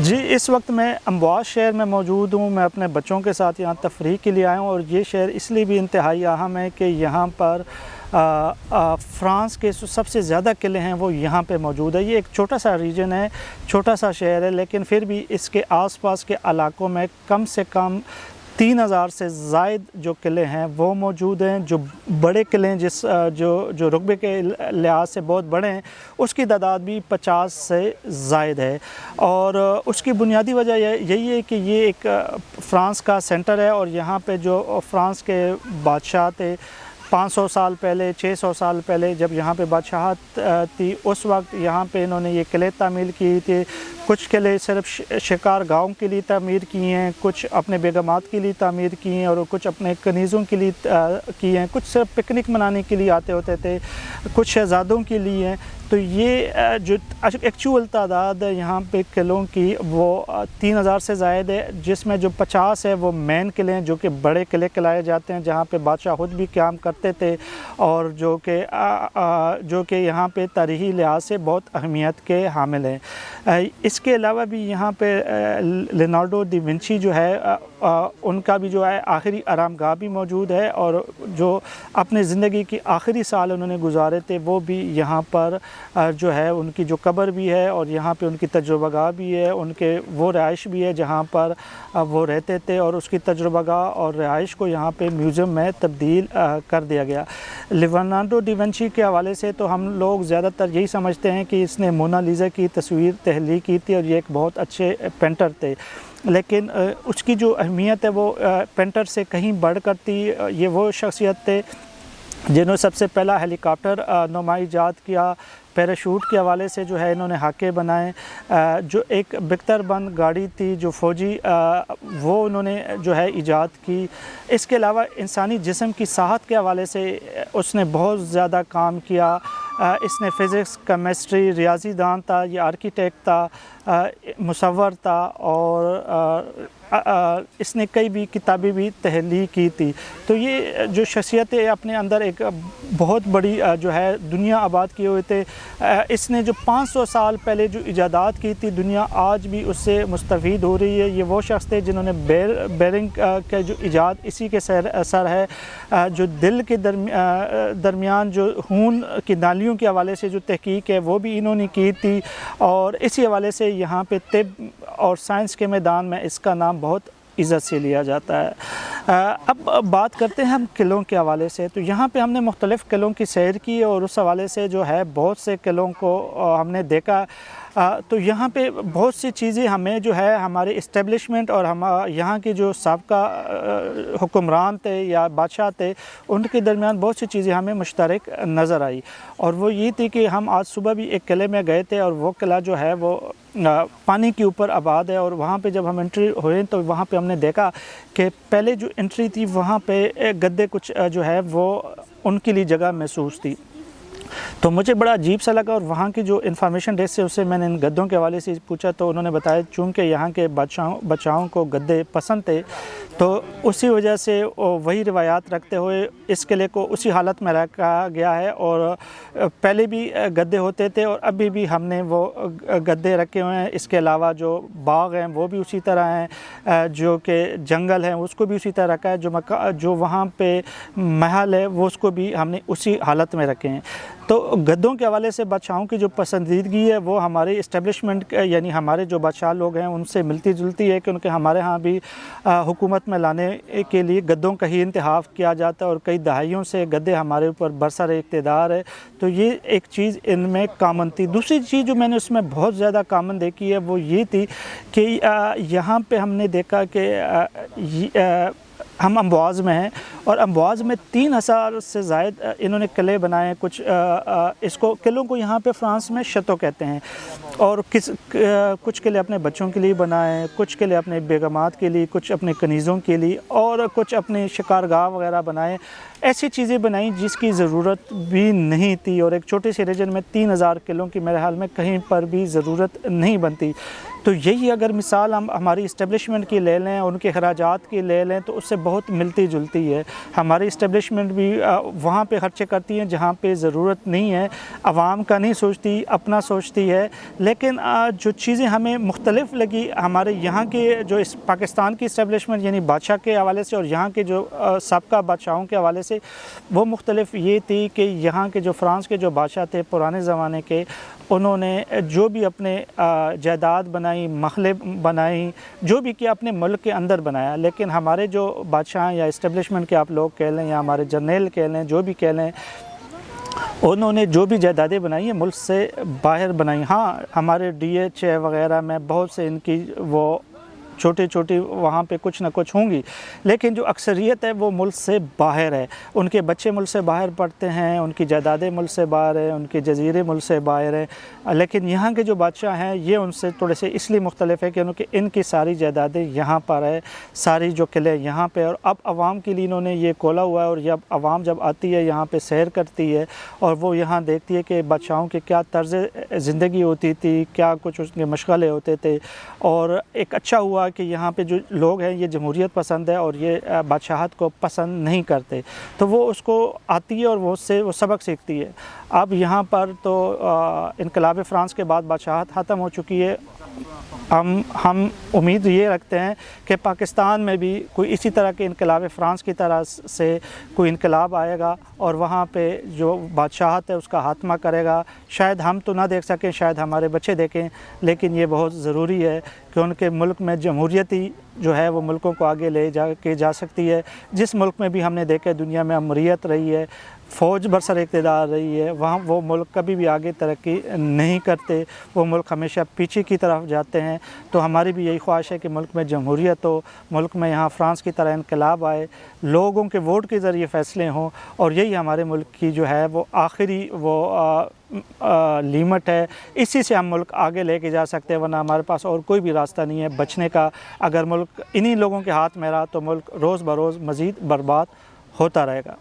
جی اس وقت میں امواز شہر میں موجود ہوں۔ میں اپنے بچوں کے ساتھ یہاں تفریح کے لیے آیا ہوں، اور یہ شہر اس لیے بھی انتہائی اہم ہے کہ یہاں پر فرانس کے سب سے زیادہ قلعے ہیں وہ یہاں پہ موجود ہے۔ یہ ایک چھوٹا سا ریجن ہے، چھوٹا سا شہر ہے، لیکن پھر بھی اس کے آس پاس کے علاقوں میں کم سے کم 3000 سے زائد جو قلعے ہیں وہ موجود ہیں۔ جو بڑے قلعے جو رقبے کے لحاظ سے بہت بڑے ہیں، اس کی تعداد بھی 50 سے زائد ہے، اور اس کی بنیادی وجہ یہی ہے کہ یہ ایک فرانس کا سینٹر ہے، اور یہاں پہ جو فرانس کے بادشاہ تھے 500 سال پہلے، 600 سال پہلے جب یہاں پہ بادشاہت تھی، اس وقت یہاں پہ انہوں نے یہ قلعے تعمیر کیے تھے۔ کچھ قلعے صرف شکار گاہوں کے لیے تعمیر کیے ہیں، کچھ اپنے بیگمات کے لیے تعمیر کیے ہیں، اور کچھ اپنے کنیزوں کے لیے کیے ہیں، کچھ صرف پکنک منانے کے لیے آتے ہوتے تھے، کچھ شہزادوں کے لیے ہیں۔ تو یہ جو ایکچول تعداد ہے یہاں پہ قلعوں کی وہ 3000 سے زائد ہے، جس میں جو 50 ہے وہ مین قلعے ہیں، جو کہ بڑے قلعے کہلائے جاتے ہیں، جہاں پہ بادشاہ خود بھی قیام کرتے تھے، اور جو کہ یہاں پہ تاریخی لحاظ سے بہت اہمیت کے حامل ہیں۔ اس کے علاوہ بھی یہاں پہ لیونارڈو دی ونچی جو ہے ان کا بھی جو ہے آخری آرام گاہ بھی موجود ہے، اور جو اپنے زندگی کی آخری سال انہوں نے گزارے تھے وہ بھی یہاں پر جو ہے ان کی جو قبر بھی ہے، اور یہاں پہ ان کی تجربہ گاہ بھی ہے، ان کے وہ رہائش بھی ہے جہاں پر وہ رہتے تھے، اور اس کی تجربہ گاہ اور رہائش کو یہاں پہ میوزیم میں تبدیل کر دیا گیا۔ لیونارڈو دی ونچی کے حوالے سے تو ہم لوگ زیادہ تر یہی سمجھتے ہیں کہ اس نے مونا لیزا کی تصویر تخلیق کی تھی، اور یہ ایک بہت اچھے پینٹر تھے، لیکن اس کی جو اہمیت ہے وہ پینٹر سے کہیں بڑھ کر تھی۔ یہ وہ شخصیت تھے جنہوں نے سب سے پہلا ہیلی کاپٹر نما ایجاد کیا، پیراشوٹ کے حوالے سے جو ہے انہوں نے خاکے بنائے، جو ایک بکتر بند گاڑی تھی جو فوجی وہ انہوں نے جو ہے ایجاد کی۔ اس کے علاوہ انسانی جسم کی صحت کے حوالے سے اس نے بہت زیادہ کام کیا۔ اس نے فزکس، کیمسٹری، ریاضی دان تھا، یہ آرکیٹیکٹ تھا، مصور تھا، اور اس نے کئی بھی کتابیں بھی تخلیق کی تھی۔ تو یہ جو شخصیت ہے اپنے اندر ایک بہت بڑی جو ہے دنیا آباد کیے ہوئے تھے۔ اس نے جو 500 سال پہلے جو ایجادات کی تھی، دنیا آج بھی اس سے مستفید ہو رہی ہے۔ یہ وہ شخص تھے جنہوں نے بیرنگ کا جو ایجاد اسی کے اثر ہے، جو دل کے درمیان جو خون کی نالیوں کے حوالے سے جو تحقیق ہے وہ بھی انہوں نے کی تھی، اور اسی حوالے سے یہاں پہ طب اور سائنس کے میدان میں اس کا نام بہت عزت سے لیا جاتا ہے۔ اب بات کرتے ہیں ہم قلعوں کے حوالے سے۔ تو یہاں پہ ہم نے مختلف قلعوں کی سیر کی، اور اس حوالے سے جو ہے بہت سے قلعوں کو ہم نے دیکھا۔ تو یہاں پہ بہت سی چیزیں ہمیں جو ہے ہمارے اسٹیبلشمنٹ اور یہاں کے جو سابقہ حکمران تھے یا بادشاہ تھے ان کے درمیان بہت سی چیزیں ہمیں مشترک نظر آئی، اور وہ یہ تھی کہ ہم آج صبح بھی ایک قلعے میں گئے تھے، اور وہ قلعہ جو ہے وہ پانی کے اوپر آباد ہے، اور وہاں پہ جب ہم انٹری ہوئے تو وہاں پہ ہم نے دیکھا کہ پہلے جو انٹری تھی وہاں پہ گدے کچھ جو ہے وہ ان کے لیے جگہ محسوس تھی۔ تو مجھے بڑا عجیب سا لگا، اور وہاں کی جو انفارمیشن ڈیسک سے اسے میں نے ان گدوں کے حوالے سے پوچھا تو انہوں نے بتایا چونکہ یہاں کے بادشاہوں کو گدے پسند تھے، تو اسی وجہ سے وہی روایات رکھتے ہوئے اس قلعے کو اسی حالت میں رکھا گیا ہے، اور پہلے بھی گدے ہوتے تھے اور ابھی بھی ہم نے وہ گدے رکھے ہوئے ہیں۔ اس کے علاوہ جو باغ ہیں وہ بھی اسی طرح ہیں، جو کہ جنگل ہیں اس کو بھی اسی طرح رکھا ہے، جو وہاں پہ محل ہے وہ اس کو بھی ہم نے اسی حالت میں رکھے ہیں۔ تو گدوں کے حوالے سے بادشاہوں کی جو پسندیدگی ہے وہ ہمارے اسٹیبلشمنٹ یعنی ہمارے جو بادشاہ لوگ ہیں ان سے ملتی جلتی ہے، کیونکہ ہمارے ہاں بھی حکومت میں لانے کے لیے گدوں کا ہی انتخاب کیا جاتا ہے، اور کئی دہائیوں سے گدے ہمارے اوپر برسر اقتدار ہے۔ تو یہ ایک چیز ان میں کامن تھی۔ دوسری چیز جو میں نے اس میں بہت زیادہ کامن دیکھی ہے وہ یہ تھی کہ یہاں پہ ہم نے دیکھا کہ ہم امواز میں ہیں، اور امواز میں 3000 سے زائد انہوں نے قلعے بنائے۔ اس کو قلعوں کو یہاں پہ فرانس میں شتو کہتے ہیں، اور کچھ قلعے اپنے بچوں کے لیے بنائے، کچھ قلعے اپنے بیگمات کے لیے، کچھ اپنے کنیزوں کے لیے، اور کچھ اپنے شکارگاہ وغیرہ بنائے۔ ایسی چیزیں بنائیں جس کی ضرورت بھی نہیں تھی، اور ایک چھوٹے سے ریجن میں 3000 قلعوں کی میرے حال میں کہیں پر بھی ضرورت نہیں بنتی۔ تو یہی اگر مثال ہم ہماری اسٹیبلشمنٹ کی لے لیں، ان کے اخراجات کی لے لیں، تو اس سے بہت ملتی جلتی ہے۔ ہماری اسٹیبلشمنٹ بھی وہاں پہ خرچے کرتی ہیں جہاں پہ ضرورت نہیں ہے، عوام کا نہیں سوچتی، اپنا سوچتی ہے۔ لیکن جو چیزیں ہمیں مختلف لگی ہمارے یہاں کے جو اس پاکستان کی اسٹیبلشمنٹ یعنی بادشاہ کے حوالے سے اور یہاں کے جو سابقہ بادشاہوں کے حوالے سے، وہ مختلف یہ تھی کہ یہاں کے جو فرانس کے جو بادشاہ تھے پرانے زمانے کے، انہوں نے جو بھی اپنے جائیداد بنائی، محلیں بنائی، جو بھی کیا اپنے ملک کے اندر بنایا۔ لیکن ہمارے جو بادشاہ یا اسٹیبلشمنٹ کے آپ لوگ کہہ لیں یا ہمارے جرنیل کہہ لیں، جو بھی کہہ لیں، انہوں نے جو بھی جائیدادیں بنائی ہیں ملک سے باہر بنائی۔ ہاں ہمارے ڈی ایچ وغیرہ میں بہت سے ان کی وہ چھوٹی چھوٹی وہاں پہ کچھ نہ کچھ ہوں گی، لیکن جو اکثریت ہے وہ ملک سے باہر ہے۔ ان کے بچے ملک سے باہر پڑھتے ہیں، ان کی جائیدادیں ملک سے باہر ہیں، ان کے جزیرے ملک سے باہر ہیں۔ لیکن یہاں کے جو بادشاہ ہیں یہ ان سے تھوڑے سے اس لیے مختلف ہے کہ ان کی ساری جائیدادیں یہاں پر ہے، ساری جو قلعے یہاں پہ، اور اب عوام کے لیے انہوں نے یہ کھولا ہوا ہے۔ اور عوام جب آتی ہے یہاں پہ سیر کرتی ہے اور وہ یہاں دیکھتی ہے کہ بادشاہوں کے کیا طرز زندگی ہوتی تھی، کیا کچھ اس کے مشغلے ہوتے تھے، اور ایک اچھا ہوا کہ یہاں پہ جو لوگ ہیں یہ جمہوریت پسند ہے اور یہ بادشاہت کو پسند نہیں کرتے، تو وہ اس کو آتی ہے اور وہ اس سے وہ سبق سیکھتی ہے۔ اب یہاں پر تو انقلاب فرانس کے بعد بادشاہت ختم ہو چکی ہے۔ ہم امید یہ رکھتے ہیں کہ پاکستان میں بھی کوئی اسی طرح کے انقلاب فرانس کی طرح سے کوئی انقلاب آئے گا اور وہاں پہ جو بادشاہت ہے اس کا خاتمہ کرے گا۔ شاید ہم تو نہ دیکھ سکیں، شاید ہمارے بچے دیکھیں، لیکن یہ بہت ضروری ہے کہ ان کے ملک میں جمہوریت ہی جو ہے وہ ملکوں کو آگے لے جا سکتی ہے۔ جس ملک میں بھی ہم نے دیکھا دنیا میں امریت رہی ہے، فوج برسر اقتدار رہی ہے، وہاں وہ ملک کبھی بھی آگے ترقی نہیں کرتے، وہ ملک ہمیشہ پیچھے کی طرف جاتے ہیں۔ تو ہماری بھی یہی خواہش ہے کہ ملک میں جمہوریت ہو، ملک میں یہاں فرانس کی طرح انقلاب آئے، لوگوں کے ووٹ کے ذریعے فیصلے ہوں، اور یہی ہمارے ملک کی جو ہے وہ آخری وہ لیمٹ ہے۔ اسی سے ہم ملک آگے لے کے جا سکتے ہیں، ورنہ ہمارے پاس اور کوئی بھی راستہ نہیں ہے بچنے کا۔ اگر ملک انہی لوگوں کے ہاتھ میں رہا تو ملک روز بروز مزید برباد ہوتا رہے گا۔